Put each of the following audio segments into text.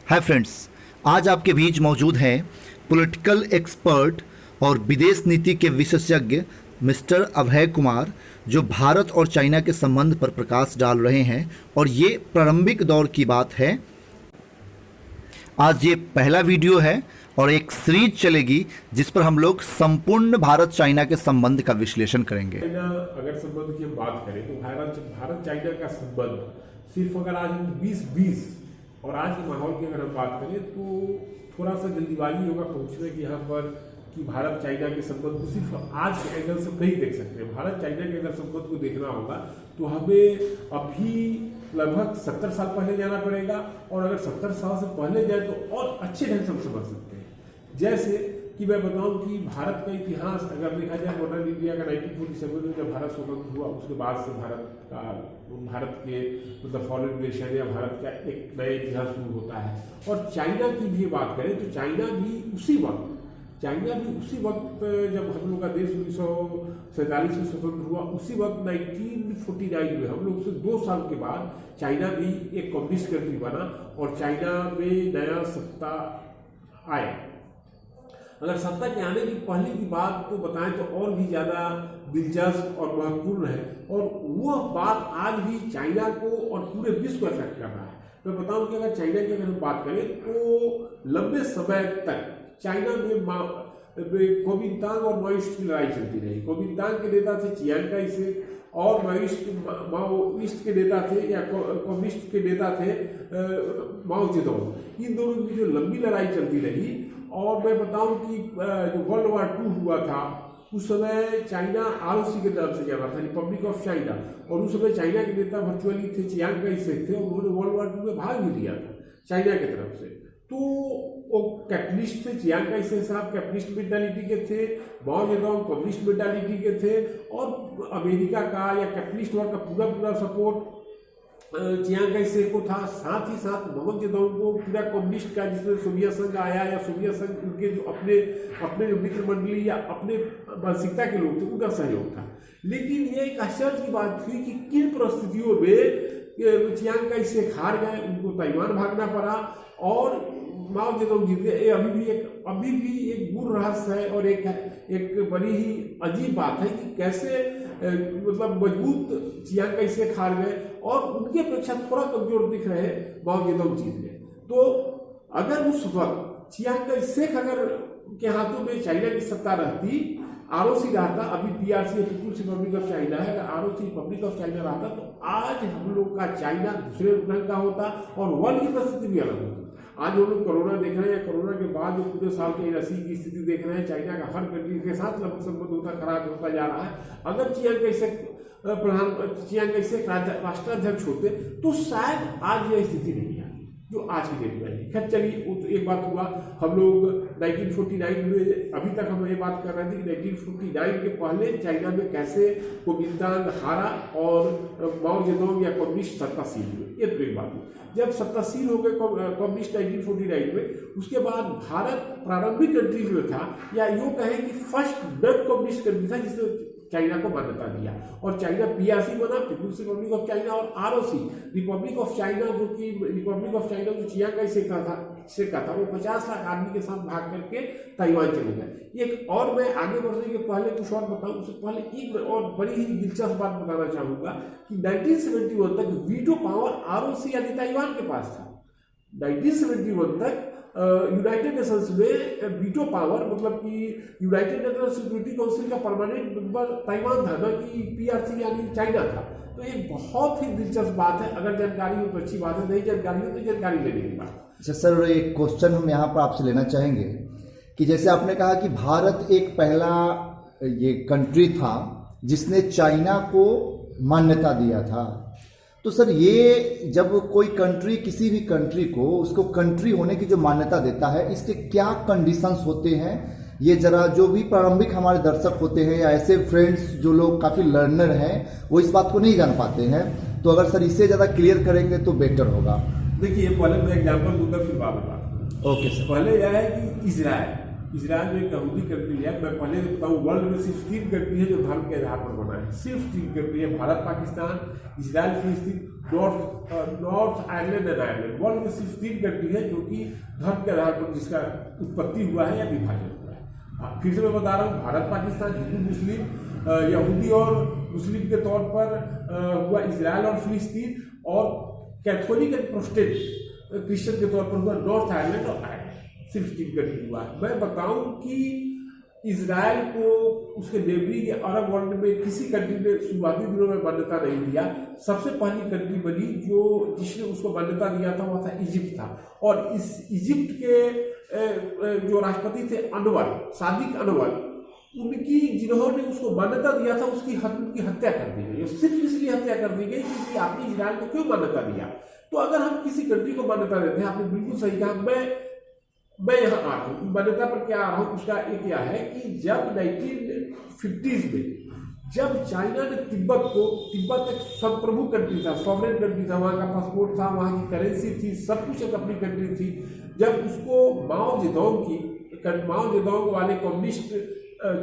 Hi friends, आज आपके बीच मौजूद हैं पॉलिटिकल एक्सपर्ट और विदेश नीति के विशेषज्ञ मिस्टर अभय कुमार, जो भारत और चाइना के संबंध पर प्रकाश डाल रहे हैं। और ये प्रारंभिक दौर की बात है। आज ये पहला वीडियो है और एक सीरीज चलेगी जिस पर हम लोग संपूर्ण भारत चाइना के संबंध का विश्लेषण करेंगे। अगर संबंध की हम बात करें तो भारत चाइना का संबंध सिर्फ अगर आज हम 2020 और आज के माहौल की अगर हम बात करें तो थोड़ा सा जल्दीबाजी होगा पहुंचने की यहाँ पर कि भारत चाइना के संबंध को सिर्फ आज के एंगल से नहीं देख सकते। भारत चाइना के अगर संबंध को देखना होगा तो हमें अभी लगभग 70 साल पहले जाना पड़ेगा, और अगर 70 साल से पहले जाए तो और अच्छे ढंग से हम समझ सकते हैं। जैसे कि मैं बताऊं कि भारत का इतिहास अगर देखा जाए, मॉडर्न इंडिया का 1947 में जब भारत स्वतंत्र हुआ उसके बाद से भारत के मतलब फॉरेन रिलेशन या भारत का एक नया इतिहास शुरू होता है। और चाइना की भी बात करें तो चाइना भी उसी वक्त जब हम लोग का देश 1947 में स्वतंत्र हुआ, उसी वक्त 1949 में हम लोग से 2 साल के बाद चाइना भी एक कम्युनिस्ट कंट्री बना और चाइना में नया सत्ता आया। अगर सत्ता के आने की पहले की बात तो बताएं तो और भी ज़्यादा दिलचस्प और महत्वपूर्ण है, और वह बात आज भी चाइना को और पूरे विश्व को अफेक्ट कर रहा है। मैं बताऊं कि अगर चाइना की अगर हम बात करें तो लंबे समय तक चाइना में कुओमिंतांग और माओइस्ट की लड़ाई चलती रही। कुओमिंतांग के नेता थे चियांग काई शेक और माओइस्ट के नेता थे या कम्युनिस्ट के नेता थे माओ जेडोंग। इन दोनों की जो लंबी लड़ाई चलती रही, और मैं बताऊं कि जो वर्ल्ड वॉर 2 हुआ था उस समय चाइना ROC के नाम से जाना था, रिपब्लिक ऑफ चाइना, और उस समय चाइना के नेता वर्चुअली थे चियांग काई शेक थे, और उन्होंने वर्ल्ड वॉर 2 में भाग भी लिया था चाइना की तरफ से। तो वो कैपिटलिस्ट थे, चियांग काई शेक साहब कैपिटलिस्ट मेंटालिटी के थे, माओ जेडोंग कम्युनिस्ट मेंटालिटी के थे, और अमेरिका का या कैपिटलिस्ट वर्ग का पूरा सपोर्ट चियांग काई शेक को था। साथ ही साथ माओ जेडोंग को पूरा कम्युनिस्ट का, जिसमें सोवियत संघ आया या सोवियत संघ उनके जो अपने जो मित्र मंडली या अपने मानसिकता के लोग थे उनका सहयोग था। लेकिन ये एक आश्चर्य की बात थी कि किन परिस्थितियों में चियांग काई शेक हार गए, उनको ताइवान भागना पड़ा और माओ जेडोंग जीत गए। अभी भी एक गुर रहस्य है और एक बड़ी ही अजीब बात है कि कैसे मतलब मजबूत चियांग काई शेक हार गए और उनके अपेक्षा थोड़ा कमजोर दिख रहे माओ जेडोंग जीत गए। तो अगर उस वक्त चियांग काई शेक अगर के हाथों में चाइना की सत्ता रहती, ROC रहता, अभी PRC People's Republic of China है, अगर ROC रिपब्लिक ऑफ चाइना रहता तो आज हम लोग का चाइना दूसरे रंग का होता और वर्ल्ड की परिस्थिति भी अलग होती। आज हम लोग कोरोना देख रहे हैं, कोरोना के बाद जो पूरे साल के रसी की स्थिति देख रहे हैं, चाइना का हर कंट्री के साथ लगभग संबंध खराब होता जा रहा है। अगर चियांग काई शेक राष्ट्राध्यक्ष होते तो शायद आज यह स्थिति नहीं आती जो आज की डेट में है। खैर चलिए, वो तो एक बात हुआ। हम लोग 1949 में अभी तक हम ये बात कर रहे थे कि 1949 के पहले चाइना में कैसे कुओमिंतांग हारा और माओ जेडोंग या कम्युनिस्ट सत्तासीन हुए। ये तो एक बात हुई। जब सत्तासीन हो गए कम्युनिस्ट 1949 में, उसके बाद भारत प्रारंभिक कंट्री जो था, या यूँ कहें कि फर्स्ट नॉन कम्युनिस्ट कंट्री था जिसने चाइना को मान्यता दिया, और चाइना PRC बना, पीपुल्स रिपब्लिक ऑफ चाइना, और ROC रिपब्लिक ऑफ चाइना जो चियांग काई शेक का था वो 50 लाख आदमी के साथ भाग करके ताइवान चले गए। एक और मैं आगे बढ़ने के पहले कुछ और बताऊं, उससे पहले एक और बड़ी ही दिलचस्प बात बताना चाहूंगा कि 1971 तक वीटो पावर ROC यानी ताइवान के पास था। 1971 तक यूनाइटेड नेशंस में वीटो पावर मतलब कि यूनाइटेड नेशंस सिक्योरिटी काउंसिल का परमानेंट मेंबर ताइवान था, ना कि PRC यानी चाइना था। तो एक बहुत ही दिलचस्प बात है। अगर जानकारी हो तो अच्छी बात है, नहीं जानकारी हो तो जानकारी लेने की बात। अच्छा सर, एक क्वेश्चन हम यहाँ पर आपसे लेना चाहेंगे कि जैसे आपने कहा कि भारत एक पहला ये कंट्री था जिसने चाइना को मान्यता दिया था, तो सर ये जब कोई कंट्री किसी भी कंट्री को उसको कंट्री होने की जो मान्यता देता है, इसके क्या कंडीशंस होते हैं, ये जरा जो भी प्रारंभिक हमारे दर्शक होते हैं या ऐसे फ्रेंड्स जो लोग काफ़ी लर्नर हैं वो इस बात को नहीं जान पाते हैं, तो अगर सर इससे ज़्यादा क्लियर करेंगे तो बेटर होगा। देखिए, पहले मैं एग्जाम्पल दूंगा फिर बात। Okay sir. पहले यह है कि इसराइल जो एक यहूदी कंट्री है, मैं पहले बताऊँ, वर्ल्ड में सिर्फ 3 कंट्री है जो धर्म के आधार पर बना है। सिर्फ 3 कंट्री है, भारत, पाकिस्तान, इसराइल, फिलिस्तीन, north Ireland and Ireland. World में सिर्फ 3 कंट्री है जो कि धर्म के आधार पर जिसका उत्पत्ति हुआ है या विभाजन हुआ है। फिर से मैं बता रहा हूँ, भारत, पाकिस्तान, हिंदू, मुस्लिम, यहूदी और मुस्लिम के तौर पर हुआ इसराइल और फिलिस्तीन, और कैथोलिक एंड प्रोटेस्टेंट क्रिश्चियन के तौर पर हुआ नॉर्थ आयरलैंड और आयरलैंड। सिर्फ 3 कंट्री हुआ है। मैं बताऊं कि इसराइल को उसके नेबरिंग या अरब वर्ल्ड में किसी कंट्री ने शुरुआती दिनों में मान्यता नहीं दिया। सबसे पहली कंट्री बनी जिसने उसको मान्यता दिया था वो था इजिप्ट था, और इस इजिप्ट के जो राष्ट्रपति थे अनवर, सादिक अनवर, उनकी जिन्होंने उसको मान्यता दिया था उनकी हत्या कर दी गई। सिर्फ इसलिए हत्या कर दी गई क्योंकि आपने इसराइल को क्यों मान्यता दिया। तो अगर हम किसी कंट्री को मान्यता देते हैं, आपने बिल्कुल सही कहा, मैं यहाँ आ रहा हूँ मान्यता पर, क्या आ रहा हूँ उसका एक क्या है कि जब 1950s में जब चाइना ने तिब्बत एक संप्रभु कंट्री था, सॉवरेन कंट्री था, वहाँ का पासपोर्ट था, वहाँ की करेंसी थी, सब कुछ एक अपनी कंट्री थी। जब उसको माओ जेडोंग वाले कम्युनिस्ट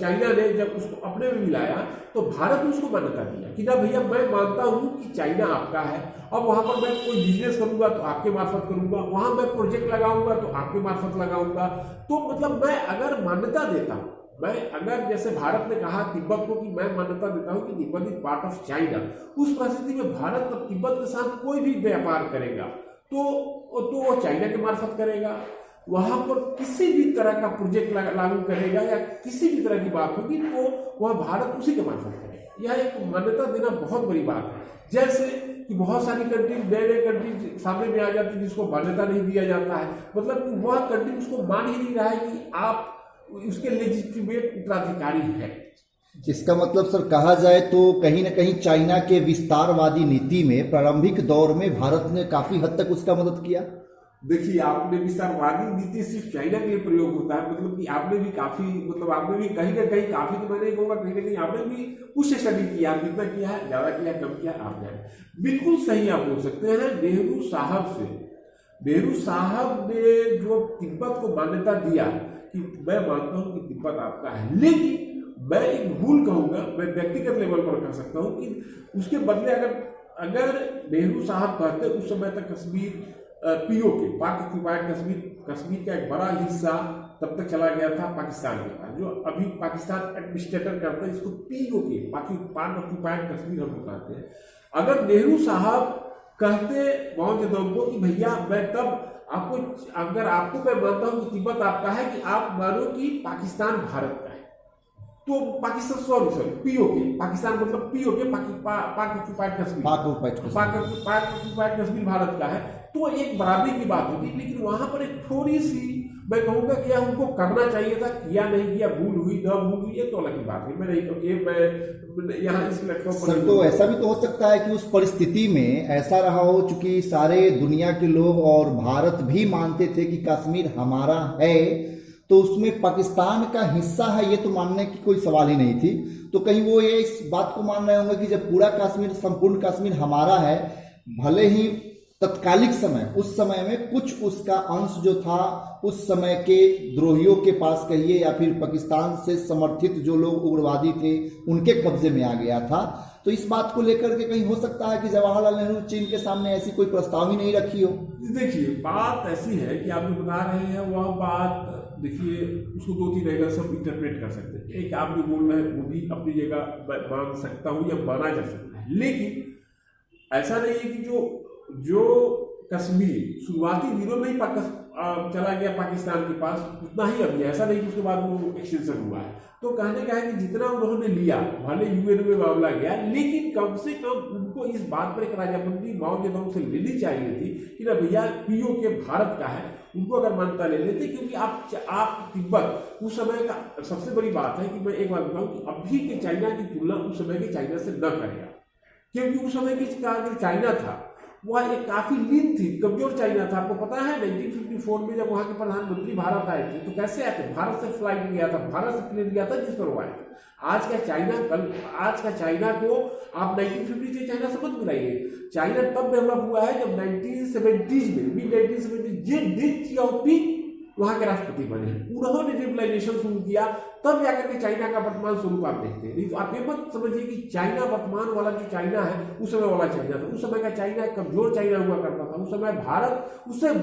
चाइना ने जब उसको अपने में मिलाया तो भारत ने उसको मान्यता दिया कि ना भैया, मैं मानता हूँ कि चाइना आपका है, अब वहाँ पर मैं कोई बिजनेस करूँगा तो आपके मार्फत करूँगा, वहाँ मैं प्रोजेक्ट लगाऊंगा तो आपके मार्फत लगाऊंगा। तो मतलब मैं अगर मान्यता देता हूँ, मैं अगर जैसे भारत ने कहा तिब्बत को कि मैं मान्यता देता हूँ कि Tibet is part of China, उस परिस्थिति में भारत और तिब्बत के साथ कोई भी व्यापार करेगा तो वो चाइना के मार्फत करेगा। वहां पर किसी भी तरह का प्रोजेक्ट लागू करेगा या किसी भी तरह की बात होगी तो वह भारत उसी के मार्फत करेगा। यह एक मान्यता देना बहुत बड़ी बात है। जैसे कि बहुत सारी कंट्री, नए कंट्री सामने में आ जाती है जिसको मान्यता नहीं दिया जाता है, मतलब कि वह कंट्री उसको मान ही नहीं रहा है कि आप उसके लेजिटिमेट उत्तराधिकारी है। इसका मतलब सर कहा जाए तो कहीं ना कहीं चाइना के विस्तारवादी नीति में प्रारंभिक दौर में भारत ने काफी हद तक उसका मदद किया। देखिए, आपने विस्तारवादी नीति सिर्फ चाइना के लिए प्रयोग होता है, मतलब कि आपने भी काफी, मतलब आपने भी कहीं ना कहीं काफी, तो मैंने कहूँगा कहीं ना कहीं आपने भी कुछ स्टडी किया, कितना किया है, ज्यादा किया, कम किया, आप जाए बिल्कुल सही आप बोल सकते हैं। नेहरू साहब ने जो तिब्बत को मान्यता दिया कि मैं मानता हूँ कि तिब्बत आपका है, लेकिन मैं एक भूल कहूँगा, मैं व्यक्तिगत लेवल पर कह सकता हूँ कि उसके बदले अगर नेहरू साहब कहते उस समय तक कश्मीर पीओके, पाक ऑक्यूपाइड कश्मीर का एक बड़ा हिस्सा तब तक चला गया था पाकिस्तान के पास, जो अभी पाकिस्तान एडमिनिस्ट्रेटर करते हैं, इसको पीओके, पाक ऑक्यूपाइड कश्मीर हम लोग कहते हैं। अगर नेहरू साहब कहते माओ जेडोंग को कि भैया मैं तब आपको, अगर आपको मैं मानता हूँ कि तिब्बत आपका है, कि आप मानो कि पाकिस्तान भारत का है, तो पाकिस्तान सॉरी पीओके, पाकिस्तान मतलब पीओके, पाक ऑक्यूपाइड कश्मीर भारत का है, तो एक बराबरी की बात होती। लेकिन वहां पर एक थोड़ी सी मैं कहूंगा कि उनको करना चाहिए था, किया नहीं किया, भूल हुई न भूल हुई, ये तो अलग की बात है। मैं नहीं यहाँ इस प्लेटफॉर्म पर सर, तो ऐसा भी तो हो सकता है कि उस परिस्थिति में ऐसा रहा हो, चूंकि सारे दुनिया के लोग और भारत भी मानते थे कि कश्मीर हमारा है, तो उसमें पाकिस्तान का हिस्सा है ये तो मानने की कोई सवाल ही नहीं थी। तो कहीं वो ये इस बात को मान रहे होंगे कि जब पूरा कश्मीर, संपूर्ण कश्मीर हमारा है, भले ही तत्कालिक समय, उस समय में कुछ उसका अंश जो था उस समय के द्रोहियों के पास कहिए या फिर पाकिस्तान से समर्थित जो लोग उग्रवादी थे उनके कब्जे में आ गया था। तो इस बात को लेकर के कहीं हो सकता है कि जवाहरलाल नेहरू चीन के सामने ऐसी कोई प्रस्ताव ही नहीं रखी हो। देखिए, बात ऐसी है कि आप जो बता रहे हैं वह बात, देखिए उसको 2-3 एंगल से हम इंटरप्रेट कर सकते हैं। एक आप जो बोल रहे हैं वो भी अपनी जगह मान सकता हूँ या माना जा सकता है, लेकिन ऐसा नहीं है कि जो कश्मीर शुरुआती दिनों में ही चला गया पाकिस्तान के पास, उतना ही अभी, ऐसा नहीं कि उसके बाद वो एक्सटेंशन हुआ है। तो कहने का है कि जितना उन्होंने लिया, भले यूएन में मामला गया, लेकिन कम से कम उनको इस बात पर एक राजाबंदी माओ जेडोंग से लेनी चाहिए थी कि ना भैया पीओके भारत का है, उनको अगर मान्यता ले लेते, क्योंकि आप तिब्बत उस समय का सबसे बड़ी बात है कि मैं एक बात बताऊं कि अभी के चाइना की तुलना उस समय के चाइना से न करेगा, क्योंकि उस समय का जो चाइना था वह एक काफी लीन थी, कमजोर चाइना था। आपको पता है 1954 में जब वहां के प्रधानमंत्री भारत आए थे तो कैसे आए थे? भारत से फ्लाइट गया था, भारत से प्लेन गया था जिस पर वो आए थे। आज का चाइना को आप 1950 से चाइना से मत मिलाइए। चाइना तब डेवलप हुआ है जब 1970s में, मिड 1970s, जिन चियाओपिंग वहां के राष्ट्रपति बने हैं, उन्होंने लिबरलाइजेशन शुरू किया, तब जाकर के चाइना का वर्तमान स्वरूप आप देखते हैं। नहीं तो आप ये मत समझिए कि चाइना वर्तमान वाला जो चाइना है उस समय वाला चाइना था। उस समय का चाइना कमजोर चाइना हुआ करता था। उस समय भारत उससे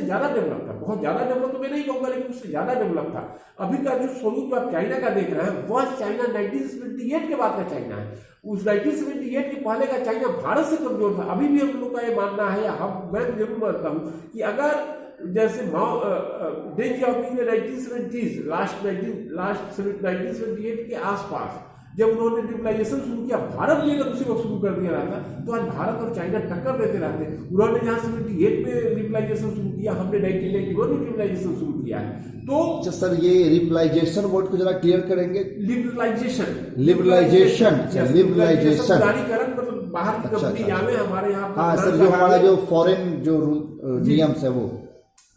ज्यादा डेवलप था। बहुत ज्यादा डेवलप तो मैं नहीं कहूंगा, लेकिन उससे ज्यादा डेवलप था। अभी का जो स्वरूप आप चाइना का देख रहे हैं वह चाइना 1978 के बाद का चाइना है। उस 1978 के पहले का चाइना भारत से कमजोर था। अभी भी हम लोग का ये मानना है, मैं जरूर मानता हूं कि अगर जैसे डेंग जियाओपिंग ने 1970s लास्ट 1978 के आसपास जब उन्होंने लिबरलाइजेशन शुरू किया, भारत भी अगर उसी वक्त शुरू कर दिया रहता तो आज भारत और चाइना टक्कर देते रहते। उन्होंने जहां 78 में लिबरलाइजेशन शुरू किया, हमने 1991 में लिबरलाइजेशन शुरू किया है। तो अच्छा सर, ये लिबरलाइजेशन वर्ड को जरा क्लियर करेंगे। लिबरलाइजेशन लिबरलाइजेशन मतलब बाहर की कंपनी आवे हमारे यहाँ। हाँ सर, जो हमारा जो फॉरेन जो नियम्स है वो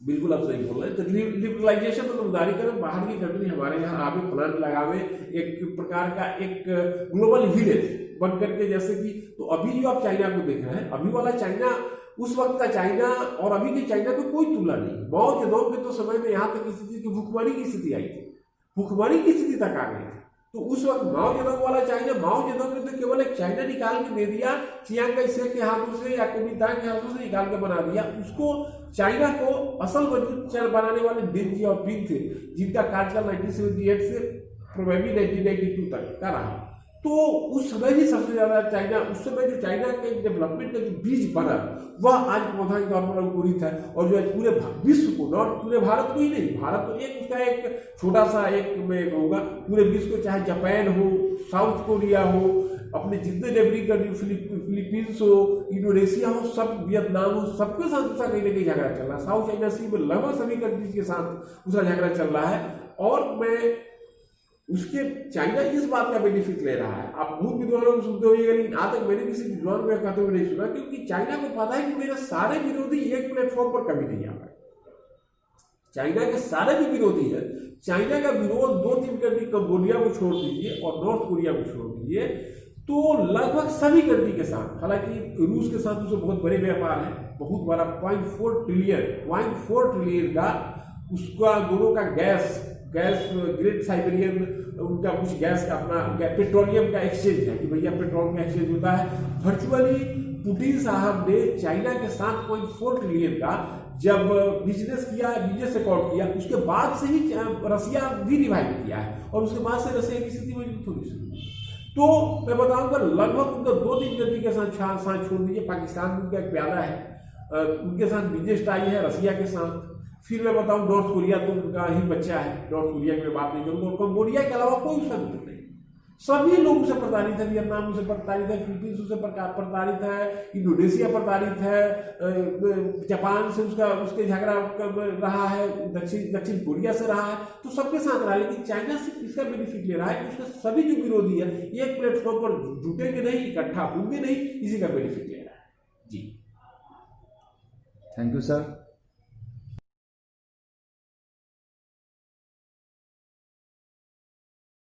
बिल्कुल आप सही बोल रहे हैं। तो लिबरलाइजेशन मतलब उदारीकरण, बाहर की कंट्री हमारे यहाँ आवे, प्लांट लगावे, एक प्रकार का एक ग्लोबल विलेज बन करके, जैसे कि तो अभी जो आप चाइना को देख रहे हैं, अभी वाला चाइना, उस वक्त का चाइना और अभी के चाइना को कोई तुलना नहीं। माओ जेडोंग के तो समय में यहाँ तक स्थिति की भूखमरी की स्थिति आई थी, भूखमरी की स्थिति तक आ गई थी। तो उस वक्त माओ जेडोंग वाला चाइना, माओ जेडोंग ने तो केवल एक चाइना निकाल के दे दिया, चियांग काई शेक के हाथों से या कुमिंतांग के हाथों से निकाल के बना दिया। उसको चाइना को असल वजूद बनाने वाले डेंग जियाओपिंग थे, जिनका कार्यकाल 1978 से प्रोबेबली 1992 तक का रहा। तो उस समय ही सबसे ज्यादा चाइना, उस समय जो चाइना के डेवलपमेंट का जो बीज बना वह आज पौधा के तौर पर अंकुरित है। और जो पूरे विश्व को, नॉट पूरे भारत को ही नहीं, भारत तो एक उसका एक छोटा सा एक मैं कहूँगा, पूरे विश्व को, चाहे जापान हो, साउथ कोरिया हो, अपने जितने नेबरिंग कंट्री, फिलीपींस हो, इंडोनेशिया हो, सब वियतनाम हो, सबके साथ उसका कहीं ना कहीं झगड़ा चल रहा है। साउथ चाइना सी में लगभग सभी कंट्रीज के साथ उसका झगड़ा चल रहा है। और मैं उसके चाइना इस बात का बेनिफिट ले रहा है। आप बहुत विद्वानों को सुनते होइएगा, लेकिन आज तक मैंने किसी विद्वान को कहते हुए नहीं सुना, क्योंकि चाइना को पता है कि मेरे सारे विरोधी एक प्लेटफॉर्म पर कभी नहीं आ पाए। चाइना के सारे जो विरोधी है, चाइना का विरोध 2-3 कंट्री, कंबोडिया को छोड़ दीजिए और नॉर्थ कोरिया को छोड़ दीजिए, तो लगभग सभी कंट्री के साथ, हालांकि रूस के साथ उससे बहुत बड़े व्यापार है, बहुत बड़ा 0.4 ट्रिलियन का उसका दोनों का गैस ग्रेट साइबेरियन, उनका कुछ गैस का अपना पेट्रोलियम का एक्सचेंज है कि भैया पेट्रोल का एक्सचेंज होता है। वर्चुअली पुतिन साहब ने चाइना के साथ 0.4 ट्रिलियन का जब बिजनेस रिकॉर्ड किया, उसके बाद से ही रसिया भी रिवाइव किया है, और उसके बाद से रसिया की स्थिति मजबूत होनी शुरू हुई। तो मैं बताऊंगा लगभग उनका 2-3 कंट्री के साथ छोड़ दीजिए, पाकिस्तान में उनका एक प्यादा है, उनके साथ बिजनेस टाई है रसिया के साथ। फिर मैं बताऊं नॉर्थ कोरिया तो उनका ही बच्चा है, नॉर्थ कोरिया की मैं बात नहीं करूंगा। कंबोडिया के अलावा कोई उसका मित्र नहीं, सभी लोग उसे प्रताड़ित है। वियतनाम उसे प्रताड़ित है, फिलीपींस उसे प्रताड़ित है, इंडोनेशिया प्रताड़ित है, जापान से उसके झगड़ा रहा है, दक्षिण कोरिया से रहा है, तो सबके साथ रहा। लेकिन चाइना सिर्फ इसका बेनिफिट ले रहा है कि उसके सभी जो विरोधी है एक प्लेटफॉर्म पर जुटेंगे नहीं, इकट्ठा होंगे नहीं, इसी का बेनिफिट ले रहा है। जी, थैंक यू सर।